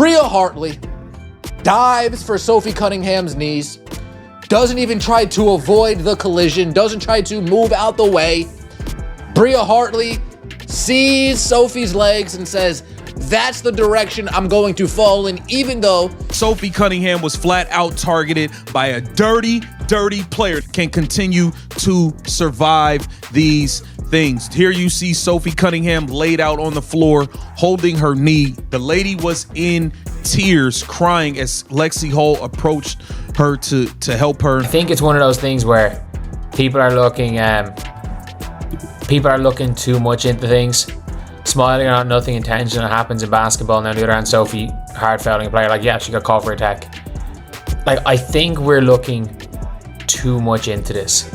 Bria Hartley dives for Sophie Cunningham's knees, doesn't even try to avoid the collision, doesn't try to move out the way. Bria Hartley sees Sophie's legs and says, that's the direction I'm going to fall in, even though Sophie Cunningham was flat out targeted by a dirty player. Can continue to survive these things. Here you see Sophie Cunningham laid out on the floor, holding her knee. The lady was in tears, crying as Lexi Hall approached her to help her. I think it's one of those things where people are looking too much into things. Smiling or nothing intentional happens in basketball. And on the other hand, Sophie hard fouling a player, like, yeah, she got called for attack. Like, I think we're looking too much into this.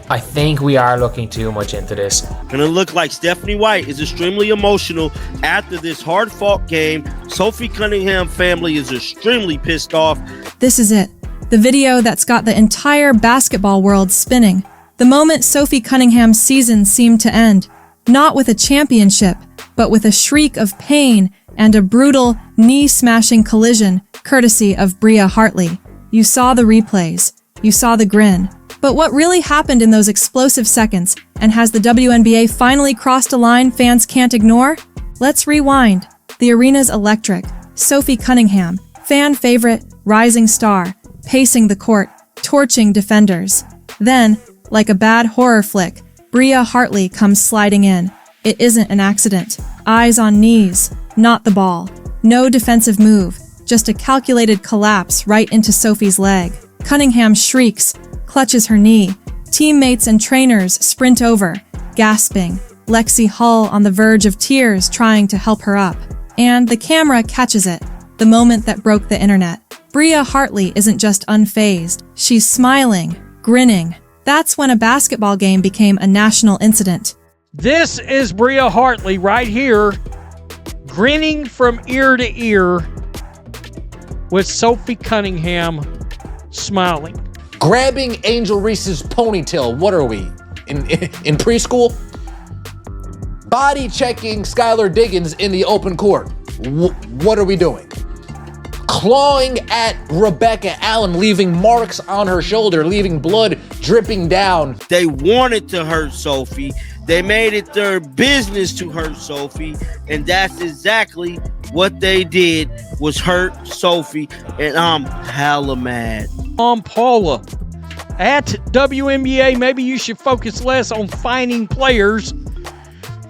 I think we are looking too much into this. And it looked like Stephanie White is extremely emotional after this hard-fought game. Sophie Cunningham family is extremely pissed off. This is it. The video that's got the entire basketball world spinning. The moment Sophie Cunningham's season seemed to end. Not with a championship, but with a shriek of pain and a brutal, knee-smashing collision, courtesy of Bria Hartley. You saw the replays. You saw the grin. But what really happened in those explosive seconds, and has the WNBA finally crossed a line fans can't ignore? Let's rewind. The arena's electric. Sophie Cunningham, fan favorite, rising star, pacing the court, torching defenders. Then, like a bad horror flick, Bria Hartley comes sliding in. It isn't an accident. Eyes on knees, not the ball. No defensive move, just a calculated collapse right into Sophie's leg. Cunningham shrieks, clutches her knee. Teammates and trainers sprint over, gasping. Lexi Hall on the verge of tears trying to help her up. And the camera catches it, the moment that broke the internet. Bria Hartley isn't just unfazed. She's smiling, grinning. That's when a basketball game became a national incident. This is Bria Hartley right here, grinning from ear to ear with Sophie Cunningham smiling. grabbing Angel Reese's ponytail. What are we, in preschool? Body checking Skylar Diggins in the open court. What are we doing? Clawing at Rebecca Allen, leaving marks on her shoulder, leaving blood dripping down. They wanted to hurt Sophie. They made it their business to hurt Sophie, and that's exactly what they did, was hurt Sophie, and I'm hella mad. Paula, at WNBA, maybe you should focus less on fining players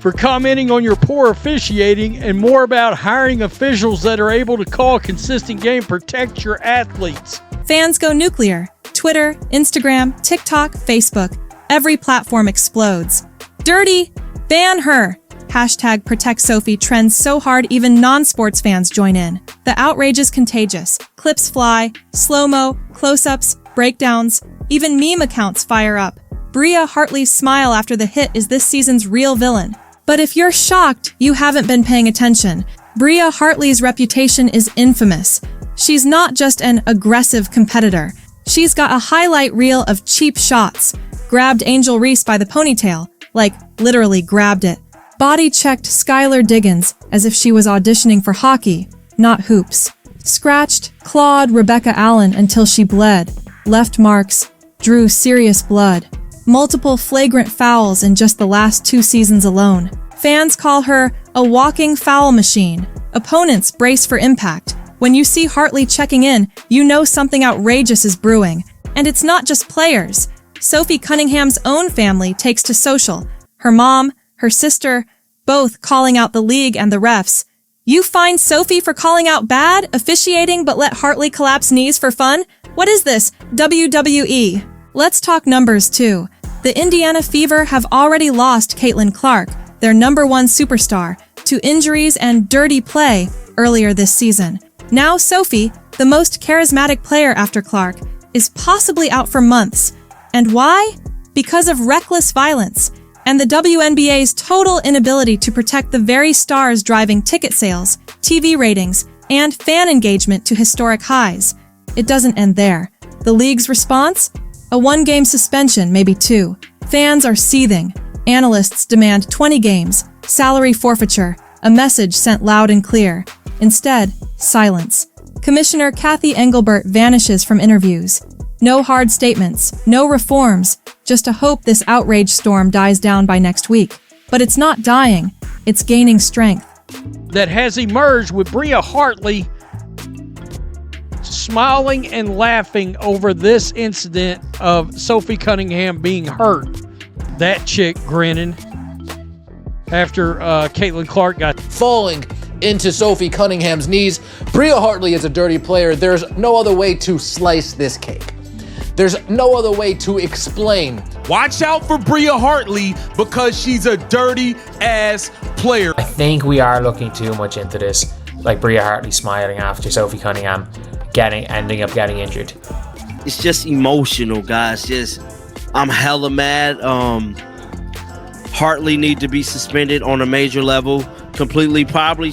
for commenting on your poor officiating and more about hiring officials that are able to call a consistent game, protect your athletes. Fans go nuclear. Twitter, Instagram, TikTok, Facebook. Every platform explodes. Dirty, ban her. Hashtag Protect Sophie trends so hard even non-sports fans join in. The outrage is contagious. Clips fly, slow-mo, close-ups, breakdowns, even meme accounts fire up. Bria Hartley's smile after the hit is this season's real villain. But if you're shocked, you haven't been paying attention. Bria Hartley's reputation is infamous. She's not just an aggressive competitor. She's got a highlight reel of cheap shots. Grabbed Angel Reese by the ponytail, like literally grabbed it. Body-checked Skylar Diggins as if she was auditioning for hockey, not hoops. Scratched, clawed Rebecca Allen until she bled. Left marks, drew serious blood. Multiple flagrant fouls in just the last 2 seasons alone. Fans call her a walking foul machine. Opponents brace for impact. When you see Hartley checking in, you know something outrageous is brewing. And it's not just players. Sophie Cunningham's own family takes to social. Her mom, her sister, both calling out the league and the refs. You fine Sophie for calling out bad, officiating, but let Hartley collapse knees for fun? What is this, WWE? Let's talk numbers too. The Indiana Fever have already lost Caitlin Clark, their #1 superstar, to injuries and dirty play earlier this season. Now Sophie, the most charismatic player after Clark, is possibly out for months. And why? Because of reckless violence and the WNBA's total inability to protect the very stars driving ticket sales, TV ratings, and fan engagement to historic highs. It doesn't end there. The league's response? A 1-game suspension, maybe 2. Fans are seething. Analysts demand 20 games, salary forfeiture, a message sent loud and clear. Instead, Silence. Commissioner Kathy Engelbert vanishes from interviews. No hard statements, no reforms, just a hope this outrage storm dies down by next week. But it's not dying, it's gaining strength. That has emerged with Bria Hartley smiling and laughing over this incident of Sophie Cunningham being hurt. That chick grinning after Caitlin Clark got falling into Sophie Cunningham's knees. Bria Hartley is a dirty player. There's no other way to slice this cake. There's no other way to explain. Watch out for Bria Hartley because she's a dirty ass player. I think we are looking too much into this, like Bria Hartley smiling after Sophie Cunningham ending up getting injured. It's just emotional, guys. I'm hella mad. Hartley need to be suspended on a major level completely. Probably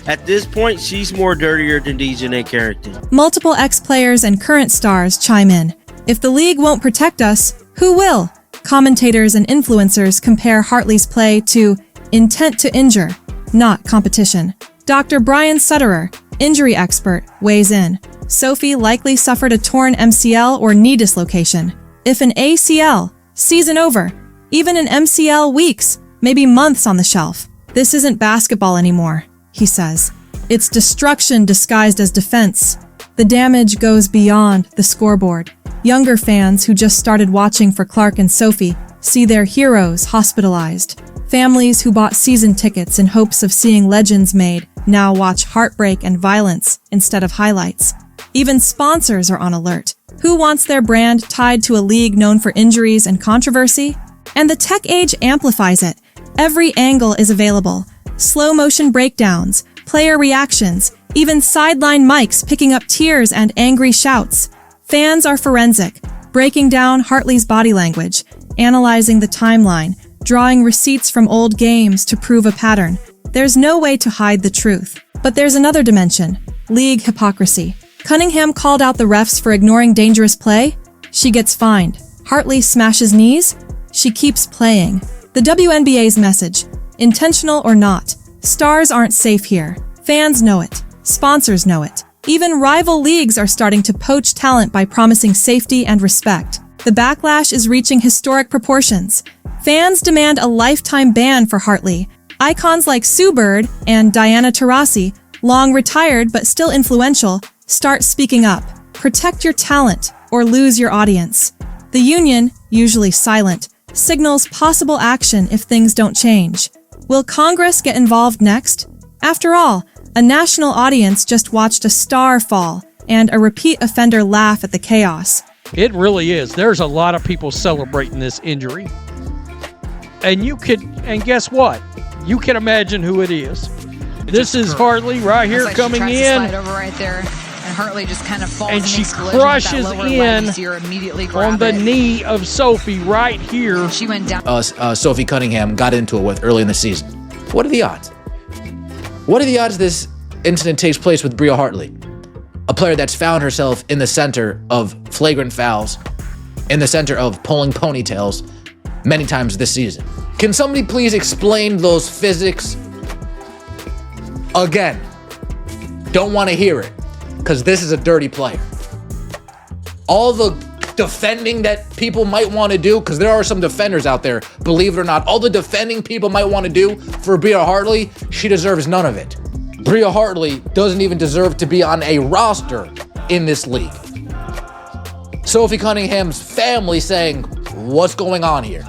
at this point she's more dirtier than DJ Carrington. Multiple ex-players and current stars chime in. If the league won't protect us, who will? Commentators and influencers compare Hartley's play to intent to injure, not competition. Dr. Brian Sutterer, injury expert, weighs in. Sophie likely suffered a torn MCL or knee dislocation. If an ACL, season over. Even an MCL, weeks, maybe months on the shelf. This isn't basketball anymore, he says. It's destruction disguised as defense. The damage goes beyond the scoreboard. Younger fans who just started watching for Clark and Sophie see their heroes hospitalized. Families who bought season tickets in hopes of seeing legends made now watch heartbreak and violence instead of highlights. Even sponsors are on alert. Who wants their brand tied to a league known for injuries and controversy? And the tech age amplifies it. Every angle is available. Slow motion breakdowns, player reactions, even sideline mics picking up tears and angry shouts. Fans are forensic, breaking down Hartley's body language, analyzing the timeline, drawing receipts from old games to prove a pattern. There's no way to hide the truth. But there's another dimension, league hypocrisy. Cunningham called out the refs for ignoring dangerous play. She gets fined. Hartley smashes knees. She keeps playing. The WNBA's message, intentional or not, stars aren't safe here. Fans know it. Sponsors know it. Even rival leagues are starting to poach talent by promising safety and respect. The backlash is reaching historic proportions. Fans demand a lifetime ban for Hartley. Icons like Sue Bird and Diana Taurasi, long retired but still influential, start speaking up. Protect your talent or lose your audience. The union, usually silent, signals possible action if things don't change. Will Congress get involved next? After all, a national audience just watched a star fall and a repeat offender laugh at the chaos. It really is. There's a lot of people celebrating this injury. And guess what? You can imagine who it is. This is Hartley right here coming in. Slide over right there, and Hartley just kind of falls and she crushes in on the knee of Sophie right here. She went down. Sophie Cunningham got into it with early in the season. What are the odds? What are the odds this incident takes place with Bria Hartley, a player that's found herself in the center of flagrant fouls, in the center of pulling ponytails many times this season? Can somebody please explain those physics again? Don't want to hear it, because this is a dirty player. All the defending that people might want to do, because there are some defenders out there, believe it or not, all the defending people might want to do for Bria Hartley, she deserves none of it. Bria Hartley doesn't even deserve to be on a roster in this league. Sophie Cunningham's family saying, what's going on here?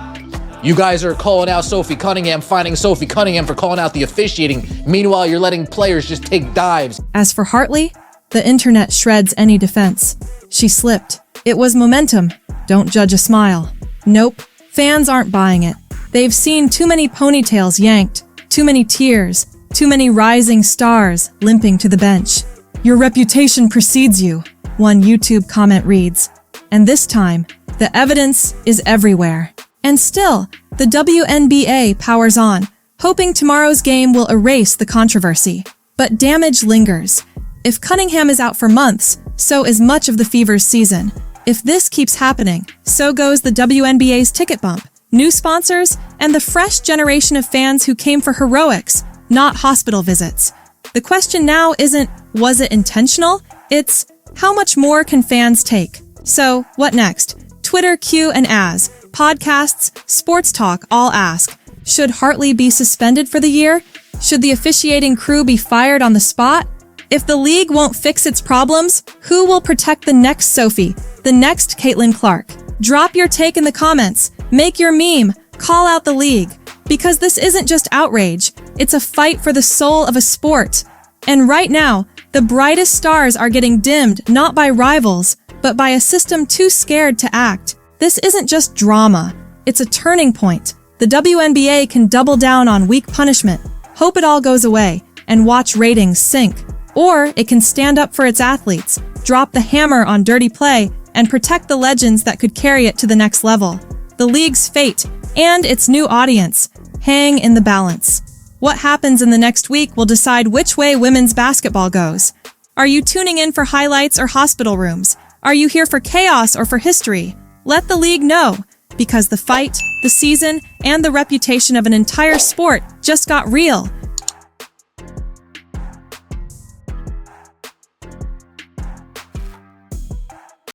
You guys are calling out Sophie Cunningham, finding Sophie Cunningham for calling out the officiating. Meanwhile, you're letting players just take dives. As for Hartley, the internet shreds any defense. She slipped. It was momentum. Don't judge a smile. Nope. Fans aren't buying it. They've seen too many ponytails yanked, too many tears, too many rising stars limping to the bench. Your reputation precedes you, one YouTube comment reads. And this time, the evidence is everywhere. And still, the WNBA powers on, hoping tomorrow's game will erase the controversy. But damage lingers. If Cunningham is out for months, so is much of the Fever's season. If this keeps happening, so goes the WNBA's ticket bump, new sponsors, and the fresh generation of fans who came for heroics, not hospital visits. The question now isn't, was it intentional? It's, how much more can fans take? So, what next? Twitter, Q, and As, podcasts, sports talk all ask, should Hartley be suspended for the year? Should the officiating crew be fired on the spot? If the league won't fix its problems, who will protect the next Sophie, the next Caitlin Clark? Drop your take in the comments, make your meme, call out the league. Because this isn't just outrage, it's a fight for the soul of a sport. And right now, the brightest stars are getting dimmed not by rivals, but by a system too scared to act. This isn't just drama, it's a turning point. The WNBA can double down on weak punishment, hope it all goes away, and watch ratings sink. Or it can stand up for its athletes, drop the hammer on dirty play, and protect the legends that could carry it to the next level. The league's fate and its new audience hang in the balance. What happens in the next week will decide which way women's basketball goes. Are you tuning in for highlights or hospital rooms? Are you here for chaos or for history? Let the league know, because the fight, the season, and the reputation of an entire sport just got real.